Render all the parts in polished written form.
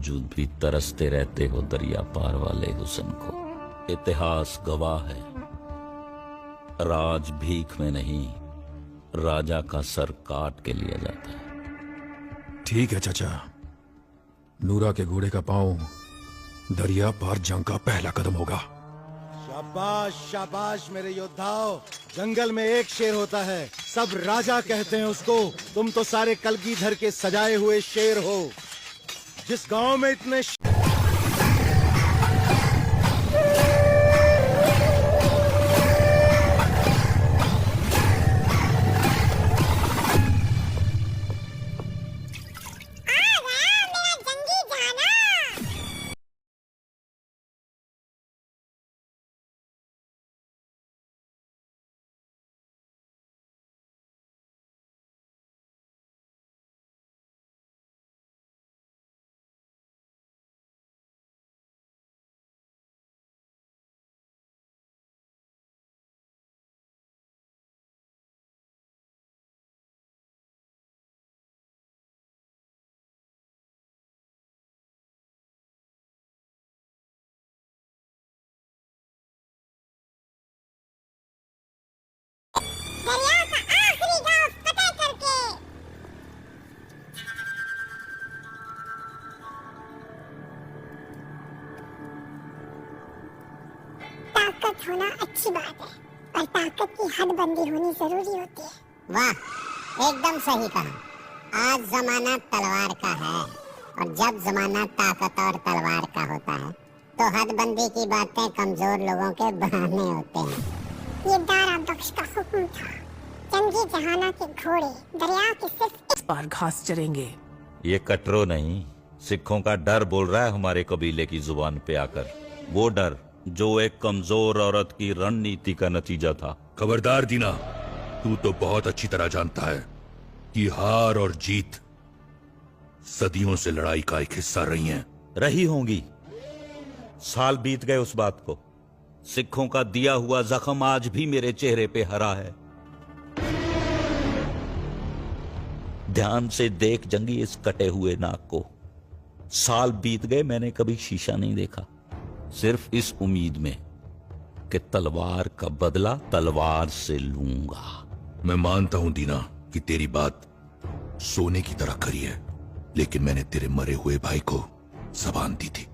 बावजूद भी तरसते रहते हो दरिया पार वाले हुस्न को। इतिहास गवाह है, राज भीख में नहीं, राजा का सर काट के लिया जाता है। ठीक है चाचा, नूरा के घोड़े का पांव दरिया पार जंग का पहला कदम होगा। शाबाश शाबाश मेरे योद्धाओं। जंगल में एक शेर होता है, सब राजा कहते हैं उसको। तुम तो सारे कलगीधर के सजाए हुए शेर हो। जिस गांव में इतने दरिया का आखिरी गांव फतेह करके। ताकत होना अच्छी बात है, पर ताकत की हदबंदी होनी जरूरी होती है। वाह, एकदम सही कहा। आज जमाना तलवार का है, और जब जमाना ताकत और तलवार का होता है तो हदबंदी की बातें कमजोर लोगों के बहाने होते हैं। ये दारा बख्श का हुक्म था। जंगी जहाना के घोड़े दरिया के सिर्फ इस बार घास चरेंगे। ये कटरो नहीं, सिखों का डर बोल रहा है हमारे कबीले की जुबान पे आकर। वो डर जो एक कमजोर औरत की रणनीति का नतीजा था। खबरदार दीना, तू तो बहुत अच्छी तरह जानता है कि हार और जीत सदियों से लड़ाई का एक हिस्सा रही हैं। रही होंगी, साल बीत गए उस बात को। सिखों का दिया हुआ जख्म आज भी मेरे चेहरे पे हरा है। ध्यान से देख जंगी इस कटे हुए नाक को। साल बीत गए, मैंने कभी शीशा नहीं देखा, सिर्फ इस उम्मीद में कि तलवार का बदला तलवार से लूंगा। मैं मानता हूं दीना कि तेरी बात सोने की तरह खरी है, लेकिन मैंने तेरे मरे हुए भाई को जबान दी थी।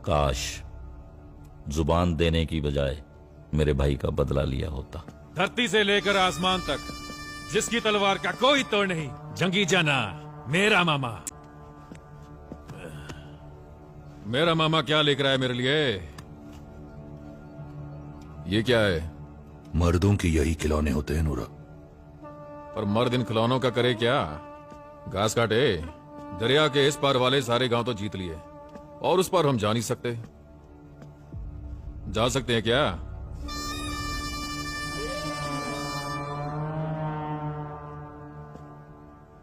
काश जुबान देने की बजाय मेरे भाई का बदला लिया होता। धरती से लेकर आसमान तक जिसकी तलवार का कोई तोड़ नहीं, जंगी जाना मेरा मामा। मेरा मामा क्या लेकर आया मेरे लिए? ये क्या है? मर्दों के यही खिलौने होते हैं नूरा। पर मर्द इन खिलौनों का करे क्या? घास काटे। दरिया के इस पार वाले सारे गांव तो जीत लिए, और उस पार हम जा नहीं सकते। जा सकते हैं क्या?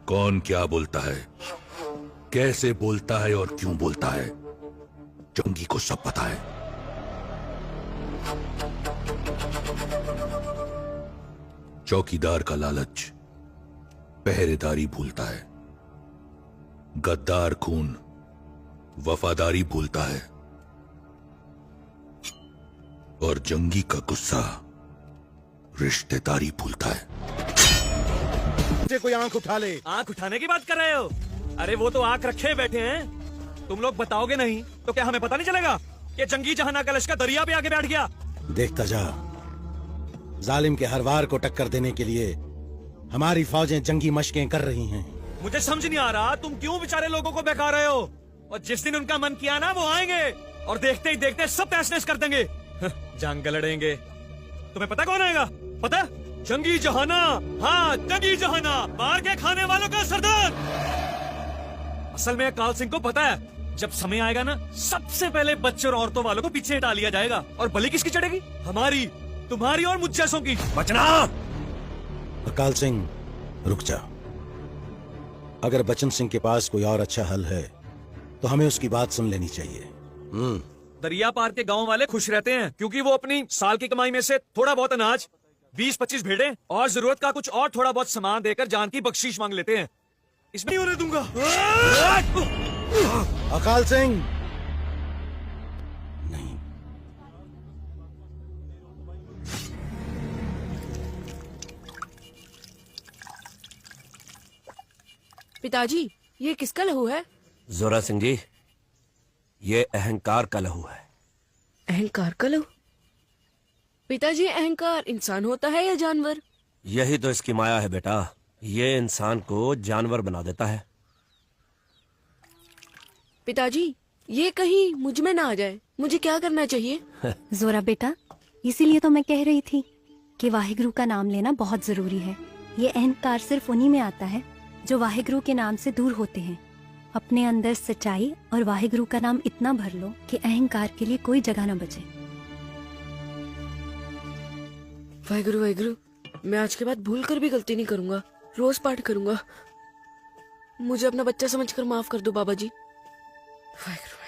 कौन क्या बोलता है, कैसे बोलता है और क्यों बोलता है, जंगी को सब पता है। चौकीदार का लालच पहरेदारी भूलता है, गद्दार खून वफादारी भूलता है, और जंगी का गुस्सा रिश्तेदारी भूलता है। से कोई आंख उठा ले। आंख उठाने की बात कर रहे हो? अरे वो तो आंख रखे बैठे हैं। तुम लोग बताओगे नहीं तो क्या हमें पता नहीं चलेगा कि जंगी जहाना का लश्कर दरिया पे आके बैठ गया? देखता जा, जालिम के हर वार को टक्कर देने के लिए हमारी फौजें जंगी मशकें कर रही हैं। मुझे समझ नहीं आ रहा तुम क्यों बेचारे लोगों को बहका रहे हो। और जिस दिन उनका मन किया ना वो आएंगे और देखते ही देखते सब तहस नहस कर देंगे। जंग लड़ेंगे। तुम्हें पता कौन आएगा? पता? जंगी जहाना। हाँ, जंगी जहाना, मार के खाने वालों का सरदार। असल में काल सिंह को पता है जब समय आएगा ना, सबसे पहले बच्चों और औरतों वालों को पीछे हटा लिया जाएगा। और बलि किसकी चढ़ेगी? हमारी, तुम्हारी और मुझ जैसों की। बचना। अकाल सिंह रुक जा। अगर बचन सिंह के पास कोई और अच्छा हल है तो हमें उसकी बात सुन लेनी चाहिए। दरिया पार के गांव वाले खुश रहते हैं क्योंकि वो अपनी साल की कमाई में से थोड़ा बहुत अनाज 20-25 भेड़ें और जरूरत का कुछ और थोड़ा बहुत सामान देकर जान की बख्शीश मांग लेते हैं। इसमें नहीं होने दूंगा। अकाल सिंह, नहीं। पिताजी, ये किसका लहू है? जोरा सिंह जी, ये अहंकार का लहू है। अहंकार का लहू? पिताजी, अहंकार इंसान होता है या जानवर? यही तो इसकी माया है बेटा, ये इंसान को जानवर बना देता है। पिताजी, ये कहीं मुझ में ना आ जाए, मुझे क्या करना चाहिए? जोरा बेटा, इसीलिए तो मैं कह रही थी कि वाहिगुरु का नाम लेना बहुत जरूरी है। ये अहंकार सिर्फ उन्हीं में आता है जो वाहिगुरु के नाम से दूर होते हैं। अपने अंदर सच्चाई और वाहिगुरु का नाम इतना भर लो कि अहंकार के लिए कोई जगह न बचे। वाहिगुरु वाहिगुरु, मैं आज के बाद भूल कर भी गलती नहीं करूंगा, रोज पाठ करूंगा। मुझे अपना बच्चा समझकर माफ कर दो बाबा जी। वाहिगुरु।